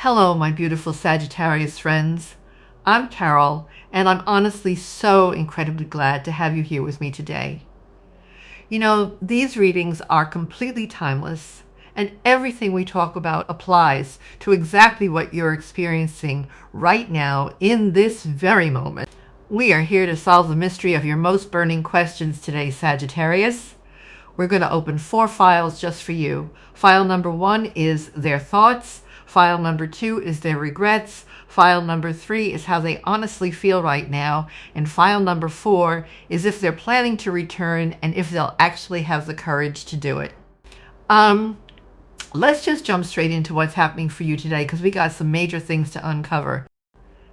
Hello, my beautiful Sagittarius friends. I'm Carol, and I'm honestly so incredibly glad to have you here with me today. You know, these readings are completely timeless, and everything we talk about applies to exactly what you're experiencing right now in this very moment. We are here to solve the mystery of your most burning questions today, Sagittarius. We're going to open 4 files just for you. File number 1 is their thoughts. File number 2 is their regrets. File number 3 is how they honestly feel right now. And file number 4 is if they're planning to return and if they'll actually have the courage to do it. Let's just jump straight into what's happening for you today, because we got some major things to uncover.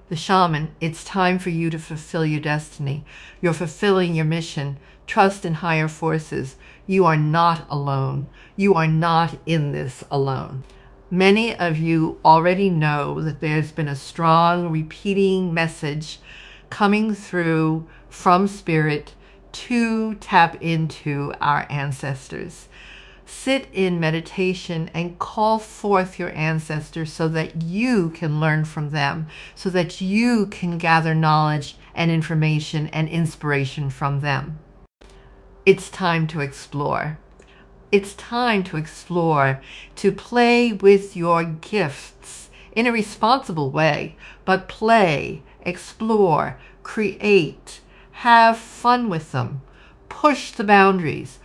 The shaman, it's time for you to fulfill your destiny. You're fulfilling your mission. Trust in higher forces. You are not alone. You are not in this alone. Many of you already know that there's been a strong repeating message coming through from Spirit to tap into our ancestors. Sit in meditation and call forth your ancestors so that you can learn from them, so that you can gather knowledge and information and inspiration from them. It's time to explore. It's time to explore, to play with your gifts in a responsible way, but play, explore, create, have fun with them, push the boundaries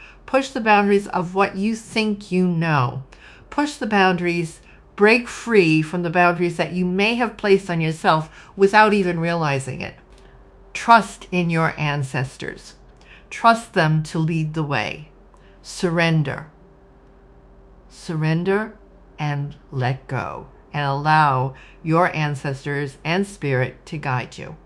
of what you think you know, push the boundaries, break free from the boundaries that you may have placed on yourself without even realizing it. Trust in your ancestors. Trust them to lead the way. Surrender. Surrender and let go, and allow your ancestors and spirit to guide you.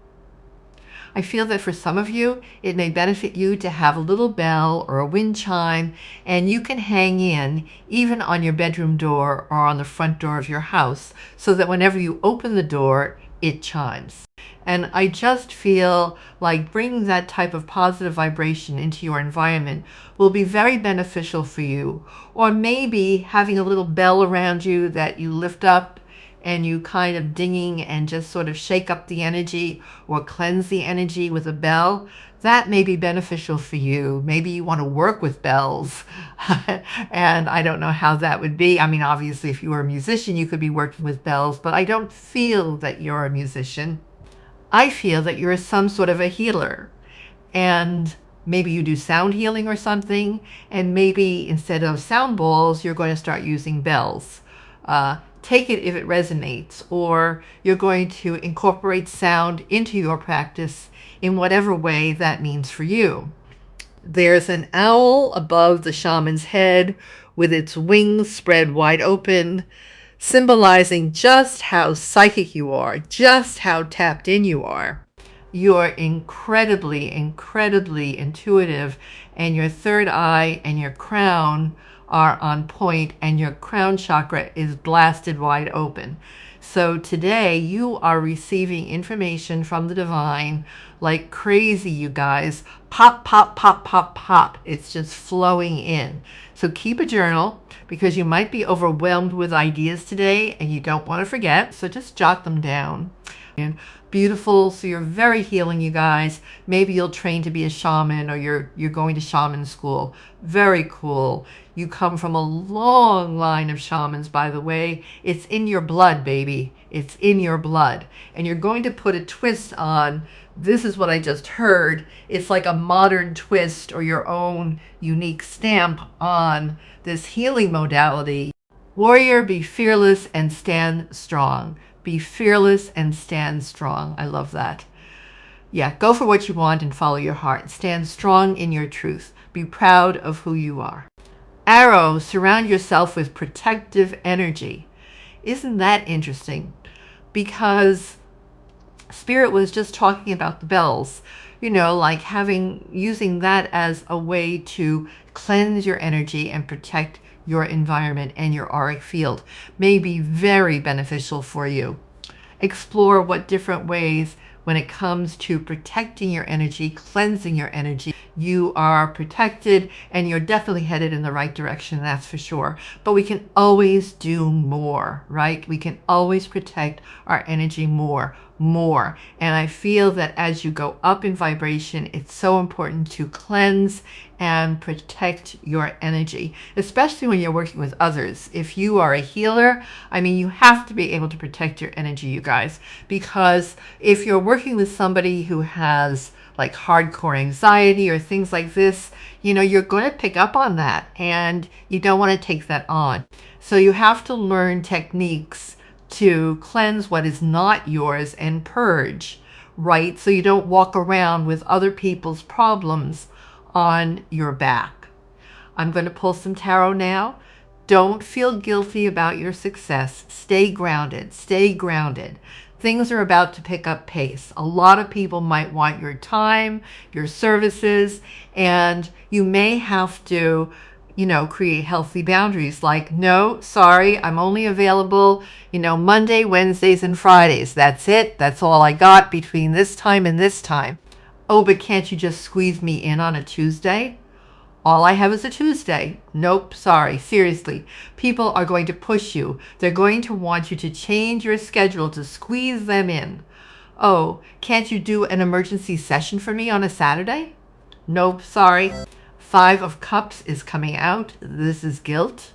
I feel that for some of you, it may benefit you to have a little bell or a wind chime, and you can hang in even on your bedroom door or on the front door of your house, so that whenever you open the door, it chimes. And I just feel like bringing that type of positive vibration into your environment will be very beneficial for you. Or maybe having a little bell around you that you lift up and you kind of dinging and just sort of shake up the energy or cleanse the energy with a bell. That may be beneficial for you. Maybe you want to work with bells. And I don't know how that would be. I mean, obviously, if you were a musician, you could be working with bells, but I don't feel that you're a musician. I feel that you're some sort of a healer, and maybe you do sound healing or something, and maybe instead of sound balls, you're going to start using bells. Take it if it resonates, or you're going to incorporate sound into your practice in whatever way that means for you. There's an owl above the shaman's head with its wings spread wide open, symbolizing just how psychic you are, just how tapped in you are. You're incredibly, incredibly intuitive, and your third eye and your crown are on point, and your crown chakra is blasted wide open. So today you are receiving information from the divine like crazy, you guys. Pop, pop, pop, pop, pop. It's just flowing in. So keep a journal, because you might be overwhelmed with ideas today and you don't want to forget. So just jot them down. And beautiful. So you're very healing, you guys. Maybe you'll train to be a shaman, or you're going to shaman school. Very cool. You come from a long line of shamans, by the way. It's in your blood, baby. It's in your blood. And you're going to put a twist on, this is what I just heard. It's like a modern twist, or your own unique stamp on this healing modality. Warrior, be fearless and stand strong. Be fearless and stand strong. I love that. Yeah, go for what you want and follow your heart. Stand strong in your truth. Be proud of who you are. Arrow, surround yourself with protective energy. Isn't that interesting? Because Spirit was just talking about the bells, you know, like using that as a way to cleanse your energy and protect your environment and your auric field. May be very beneficial for you. Explore what different ways when it comes to protecting your energy, cleansing your energy. You are protected and you're definitely headed in the right direction, that's for sure. But we can always do more, right? We can always protect our energy more. And I feel that as you go up in vibration, it's so important to cleanse and protect your energy, especially when you're working with others. If you are a healer, I mean, you have to be able to protect your energy, you guys, because if you're working with somebody who has like hardcore anxiety or things like this, you know, you're going to pick up on that and you don't want to take that on. So you have to learn techniques to cleanse what is not yours and purge, right? So you don't walk around with other people's problems on your back. I'm going to pull some tarot now. Don't feel guilty about your success. Stay grounded. Stay grounded. Things are about to pick up pace. A lot of people might want your time, your services, and you may have to, you know, create healthy boundaries like, no, sorry, I'm only available, you know, Monday, Wednesdays, and Fridays. That's it. That's all I got between this time and this time. Oh, but can't you just squeeze me in on a Tuesday? All I have is a Tuesday. Nope, sorry, seriously. People are going to push you. They're going to want you to change your schedule to squeeze them in. Oh, can't you do an emergency session for me on a Saturday? Nope, sorry. 5 of Cups is coming out. This is guilt.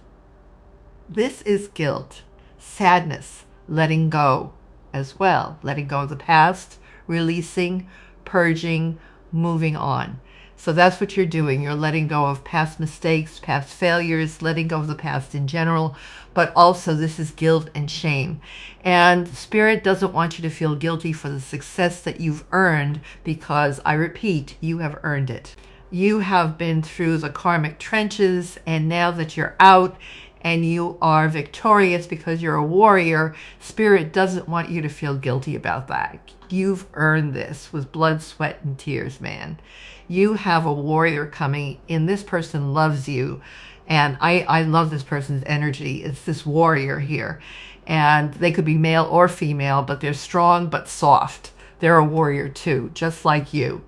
This is guilt. Sadness, letting go as well. Letting go of the past, releasing, purging, moving on. So that's what you're doing. You're letting go of past mistakes, past failures, letting go of the past in general, but also this is guilt and shame. And Spirit doesn't want you to feel guilty for the success that you've earned because, I repeat, you have earned it. You have been through the karmic trenches, and now that you're out and you are victorious because you're a warrior, Spirit doesn't want you to feel guilty about that. You've earned this with blood, sweat, and tears, man. You have a warrior coming in. This person loves you. And I love this person's energy. It's this warrior here. And they could be male or female, but they're strong but soft. They're a warrior too, just like you.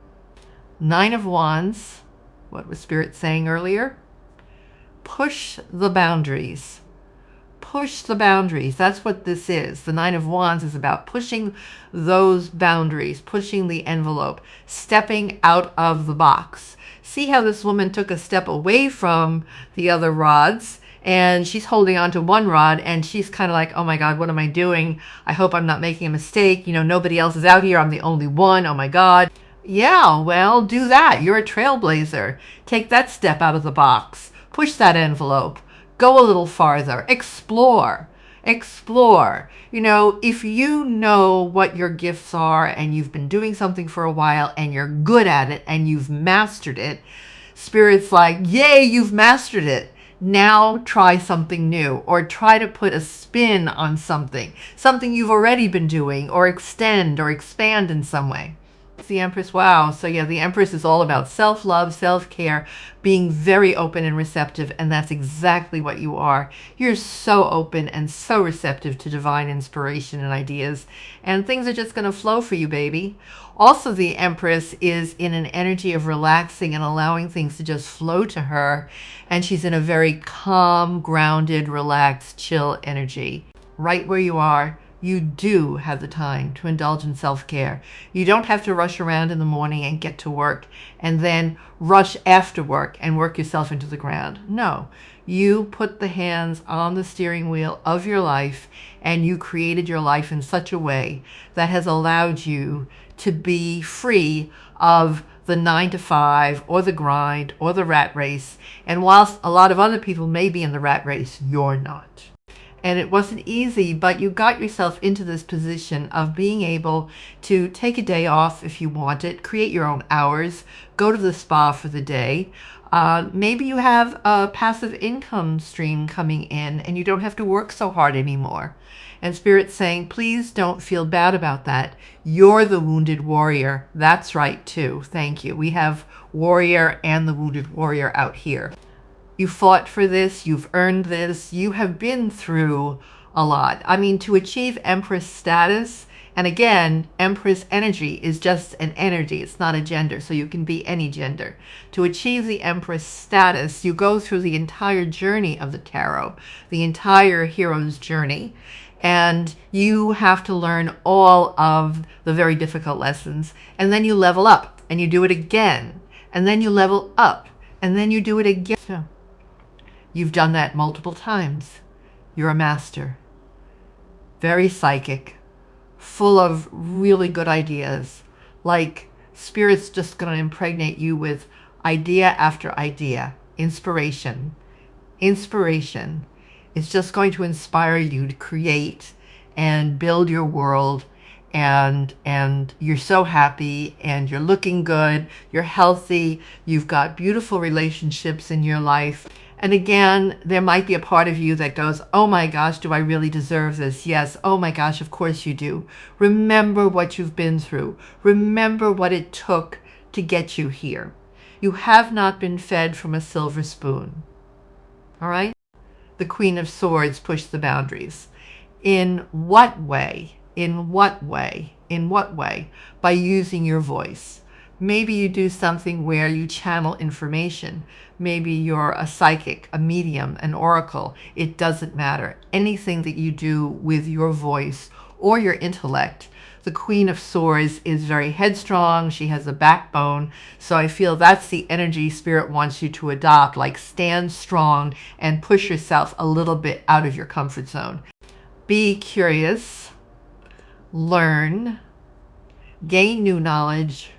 9 of Wands. What was Spirit saying earlier? Push the boundaries. Push the boundaries. That's what this is. The 9 of Wands is about pushing those boundaries, pushing the envelope, stepping out of the box. See how this woman took a step away from the other rods, and she's holding on to one rod, and she's kind of like, oh my God, what am I doing? I hope I'm not making a mistake. You know, nobody else is out here. I'm the only one. Oh my God. Yeah, well, do that. You're a trailblazer. Take that step out of the box. Push that envelope. Go a little farther. Explore. Explore. You know, if you know what your gifts are and you've been doing something for a while and you're good at it and you've mastered it, Spirit's like, yay, you've mastered it. Now try something new, or try to put a spin on something you've already been doing, or extend or expand in some way. The Empress. Wow. So yeah, the Empress is all about self-love, self-care, being very open and receptive, and that's exactly what you are. You're so open and so receptive to divine inspiration and ideas, and things are just going to flow for you, baby. Also, the Empress is in an energy of relaxing and allowing things to just flow to her, and she's in a very calm, grounded, relaxed, chill energy. Right where you are, you do have the time to indulge in self-care. You don't have to rush around in the morning and get to work and then rush after work and work yourself into the ground. No, you put the hands on the steering wheel of your life, and you created your life in such a way that has allowed you to be free of the 9 to 5 or the grind or the rat race. And whilst a lot of other people may be in the rat race, you're not. And it wasn't easy, but you got yourself into this position of being able to take a day off if you want it, create your own hours, go to the spa for the day. Maybe you have a passive income stream coming in and you don't have to work so hard anymore. And Spirit's saying, please don't feel bad about that. You're the wounded warrior. That's right too. Thank you. We have warrior and the wounded warrior out here. You fought for this, you've earned this, you have been through a lot. I mean, to achieve Empress status And again, Empress energy is just an energy. It's not a gender, so you can be any gender. To achieve the Empress status, you go through the entire journey of the tarot, the entire hero's journey, and you have to learn all of the very difficult lessons, and then you level up, and you do it again, and then you level up, and then you do it again. So, you've done that multiple times. You're a master. Very psychic, full of really good ideas. Like Spirit's just going to impregnate you with idea after idea. Inspiration. Inspiration. It's just going to inspire you to create and build your world. And you're so happy, and you're looking good, you're healthy, you've got beautiful relationships in your life. And again, there might be a part of you that goes, oh my gosh, do I really deserve this? Yes, oh my gosh, of course you do. Remember what you've been through. Remember what it took to get you here. You have not been fed from a silver spoon. All right? The Queen of Swords pushed the boundaries. In what way? In what way? In what way? By using your voice. Maybe you do something where you channel information. Maybe you're a psychic, a medium, an oracle. It doesn't matter. Anything that you do with your voice or your intellect. The Queen of Swords is very headstrong. She has a backbone. So I feel that's the energy Spirit wants you to adopt. Like stand strong and push yourself a little bit out of your comfort zone. Be curious. Learn. Gain new knowledge.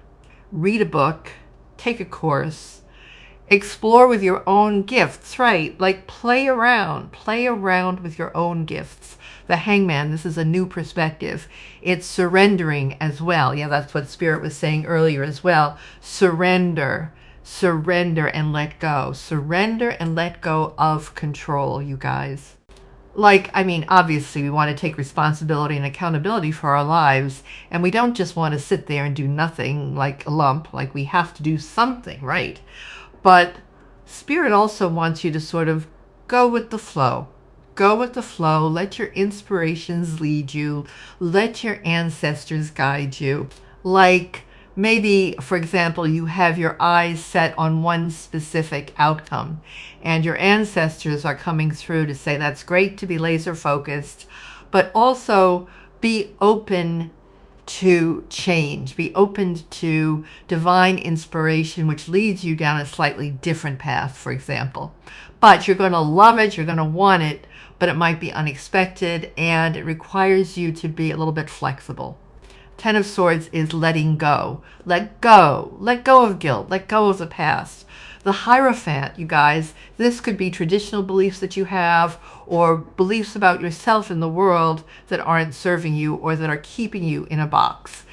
Read a book. Take a course. Explore with your own gifts, right? Like play around with your own gifts. The Hangman, this is a new perspective. It's surrendering as well. Yeah, that's what Spirit was saying earlier as well. Surrender and let go. Surrender and let go of control, you guys. Like, I mean, obviously we want to take responsibility and accountability for our lives, and we don't just want to sit there and do nothing like a lump, like we have to do something, right? But Spirit also wants you to sort of go with the flow. Go with the flow. Let your inspirations lead you. Let your ancestors guide you. Like maybe, for example, you have your eyes set on one specific outcome, and your ancestors are coming through to say that's great to be laser focused, but also be open to change, be open to divine inspiration, which leads you down a slightly different path, for example. But you're going to love it, you're going to want it, but it might be unexpected, and it requires you to be a little bit flexible. Ten of Swords is letting go. Let go. Let go of guilt. Let go of the past. The Hierophant, you guys, this could be traditional beliefs that you have or beliefs about yourself in the world that aren't serving you or that are keeping you in a box.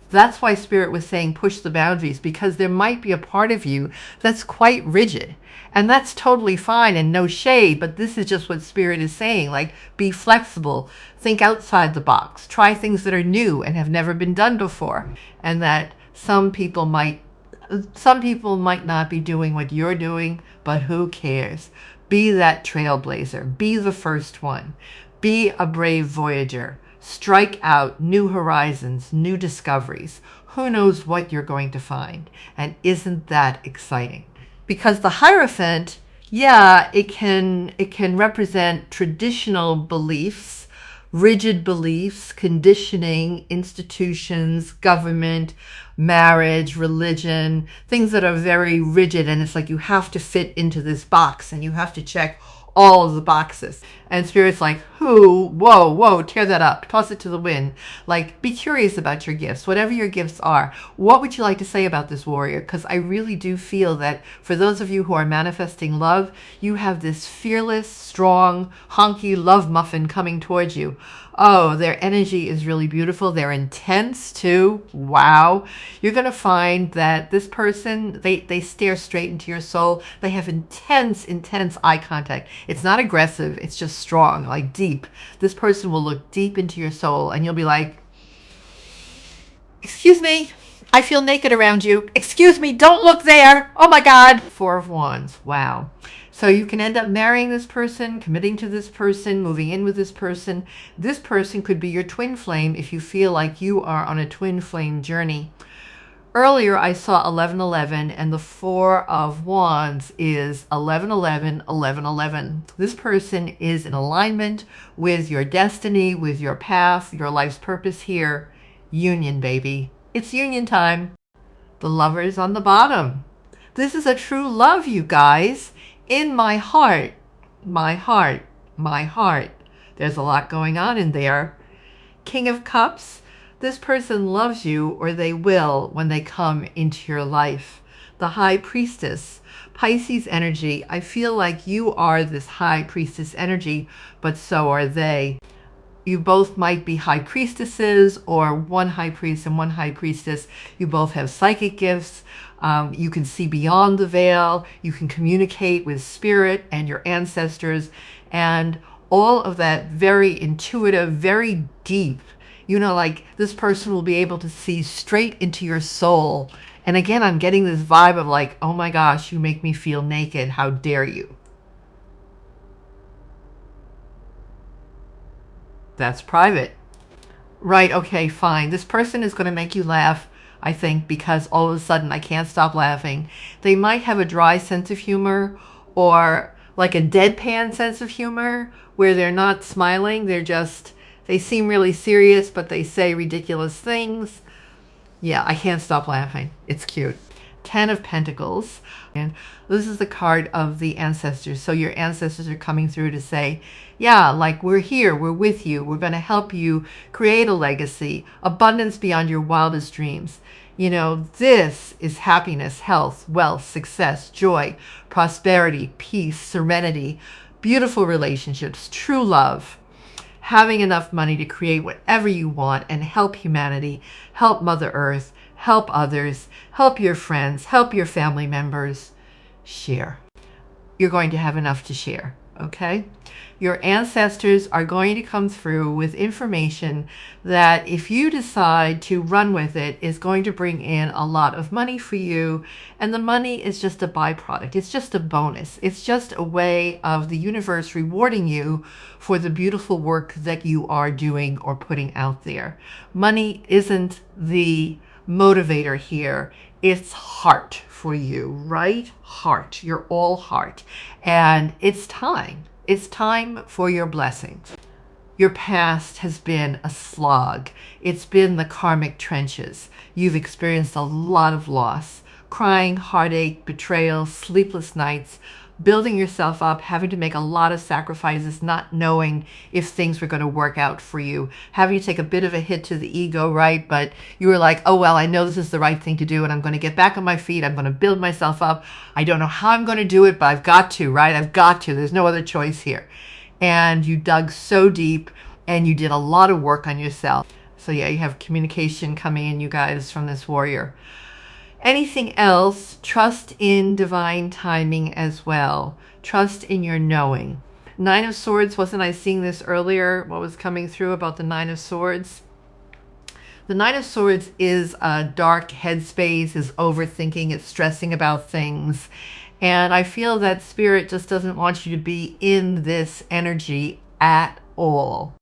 That's why Spirit was saying push the boundaries, because there might be a part of you that's quite rigid. And that's totally fine and no shade, but this is just what Spirit is saying. Like, be flexible, think outside the box, try things that are new and have never been done before. And that some people might not be doing what you're doing, but who cares? Be that trailblazer, be the first one, be a brave voyager, strike out new horizons, new discoveries. Who knows what you're going to find? And isn't that exciting? Because the Hierophant, yeah, it can represent traditional beliefs, rigid beliefs, conditioning, institutions, government, marriage, religion, things that are very rigid, and it's like you have to fit into this box and you have to check all of the boxes. And Spirit's like, whoa, tear that up, toss it to the wind. Like, be curious about your gifts, whatever your gifts are. What would you like to say about this warrior? Because I really do feel that for those of you who are manifesting love, you have this fearless, strong, honky love muffin coming towards you. Oh, their energy is really beautiful. They're intense too. Wow. You're going to find that this person, they stare straight into your soul. They have intense eye contact. It's not aggressive. It's just strong, like deep. This person will look deep into your soul and you'll be like, excuse me, I feel naked around you. Excuse me, don't look there. Oh my God. Four of Wands. Wow. So you can end up marrying this person, committing to this person, moving in with this person. This person could be your twin flame if you feel like you are on a twin flame journey. Earlier, I saw 1111, and the Four of Wands is 1111, 1111. This person is in alignment with your destiny, with your path, your life's purpose here. Union, baby. It's union time. The Lovers on the bottom. This is a true love, you guys. In my heart, my heart, my heart. There's a lot going on in there. King of Cups. This person loves you, or they will when they come into your life. The High Priestess. Pisces energy. I feel like you are this High Priestess energy, but so are they. You both might be high priestesses, or one high priest and one high priestess. You both have psychic gifts. You can see beyond the veil. You can communicate with spirit and your ancestors, and all of that very intuitive, very deep. You know, like this person will be able to see straight into your soul. And again, I'm getting this vibe of like, oh my gosh, you make me feel naked. How dare you? That's private. Right, okay, fine. This person is going to make you laugh, I think, because all of a sudden I can't stop laughing. They might have a dry sense of humor, or like a deadpan sense of humor where they're not smiling. They seem really serious, but they say ridiculous things. Yeah, I can't stop laughing. It's cute. 10 of Pentacles. And this is the card of the ancestors. So your ancestors are coming through to say, yeah, like we're here, we're with you, we're going to help you create a legacy, abundance beyond your wildest dreams. You know, this is happiness, health, wealth, success, joy, prosperity, peace, serenity, beautiful relationships, true love, having enough money to create whatever you want and help humanity, help Mother Earth, help others, help your friends, help your family members. Share. You're going to have enough to share, okay? Your ancestors are going to come through with information that, if you decide to run with it, is going to bring in a lot of money for you. And the money is just a byproduct. It's just a bonus. It's just a way of the universe rewarding you for the beautiful work that you are doing or putting out there. Money isn't the motivator here. It's heart for you, right? Heart. You're all heart. And it's time. It's time for your blessings. Your past has been a slog. It's been the karmic trenches. You've experienced a lot of loss, crying, heartache, betrayal, sleepless nights, building yourself up, having to make a lot of sacrifices, not knowing if things were going to work out for you, having to take a bit of a hit to the ego, right? But you were like, oh, well, I know this is the right thing to do, and I'm going to get back on my feet. I'm going to build myself up. I don't know how I'm going to do it, but I've got to, right? I've got to. There's no other choice here. And you dug so deep, and you did a lot of work on yourself. So yeah, you have communication coming in, you guys, from this warrior. Anything else, trust in divine timing as well. Trust in your knowing. Nine of Swords, wasn't I seeing this earlier? What was coming through about the Nine of Swords? The Nine of Swords is a dark headspace, is overthinking, it's stressing about things. And I feel that Spirit just doesn't want you to be in this energy at all.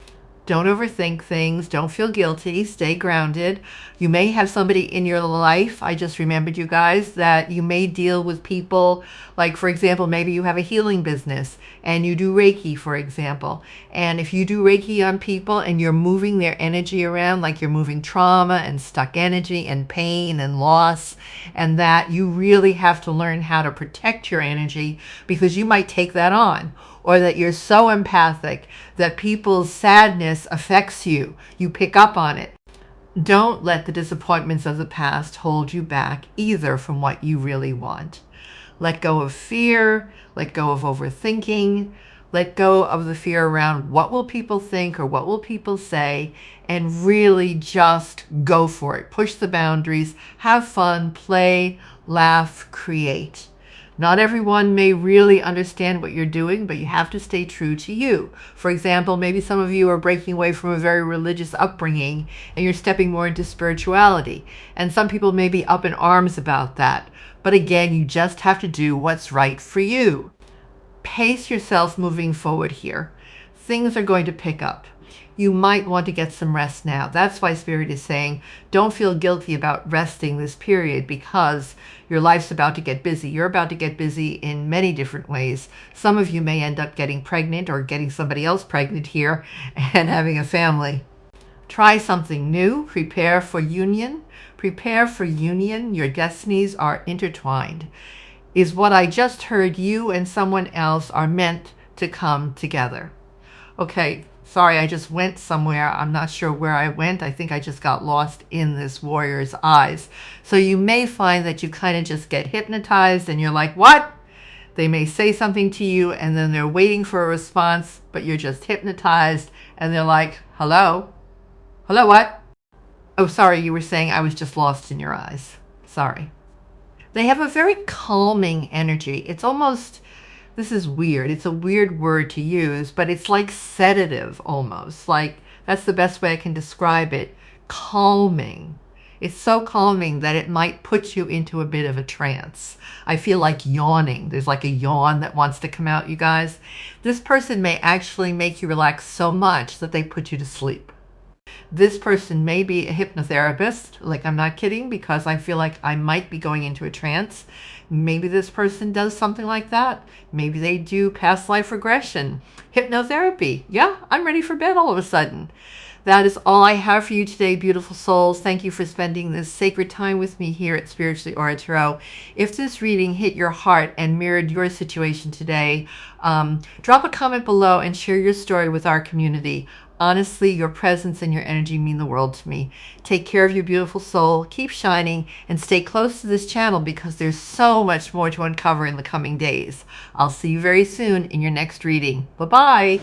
Don't overthink things. Don't feel guilty. Stay grounded. You may have somebody in your life, I just remembered, you guys, that you may deal with people, like, for example, maybe you have a healing business and you do Reiki, for example. And if you do Reiki on people and you're moving their energy around, like you're moving trauma and stuck energy and pain and loss, and that you really have to learn how to protect your energy, because you might take that on. Or that you're so empathic that people's sadness affects you. You pick up on it. Don't let the disappointments of the past hold you back either from what you really want. Let go of fear. Let go of overthinking. Let go of the fear around what will people think or what will people say, and really just go for it. Push the boundaries. Have fun. Play. Laugh. Create. Not everyone may really understand what you're doing, but you have to stay true to you. For example, maybe some of you are breaking away from a very religious upbringing and you're stepping more into spirituality. And some people may be up in arms about that. But again, you just have to do what's right for you. pace yourself moving forward here. Things are going to pick up. You might want to get some rest now. That's why Spirit is saying, don't feel guilty about resting this period, because your life's about to get busy. You're about to get busy in many different ways. Some of you may end up getting pregnant or getting somebody else pregnant here and having a family. Try something new. Prepare for union. Prepare for union. Your destinies are intertwined. Is what I just heard. You and someone else are meant to come together. Okay. Sorry, I just went somewhere. I'm not sure where I went. I think I just got lost in this warrior's eyes. So you may find that you kind of just get hypnotized and you're like, what? They may say something to you and then they're waiting for a response, but you're just hypnotized and they're like, hello? Hello, what? Oh, sorry, you were saying I was just lost in your eyes. Sorry. They have a very calming energy. It's almost... This is weird. It's a weird word to use, but it's like sedative almost. Like, that's the best way I can describe it. Calming. It's so calming that it might put you into a bit of a trance. I feel like yawning. There's like a yawn that wants to come out, you guys. This person may actually make you relax so much that they put you to sleep. This person may be a hypnotherapist. Like, I'm not kidding, because I feel like I might be going into a trance. Maybe this person does something like that. Maybe they do past life regression, hypnotherapy. Yeah, I'm ready for bed all of a sudden. That is all I have for you today, beautiful souls. Thank you for spending this sacred time with me here at Spiritually Aura Tarot. If this reading hit your heart and mirrored your situation today, drop a comment below and share your story with our community. Honestly, your presence and your energy mean the world to me. Take care of your beautiful soul, keep shining, and stay close to this channel because there's so much more to uncover in the coming days. I'll see you very soon in your next reading. Bye-bye.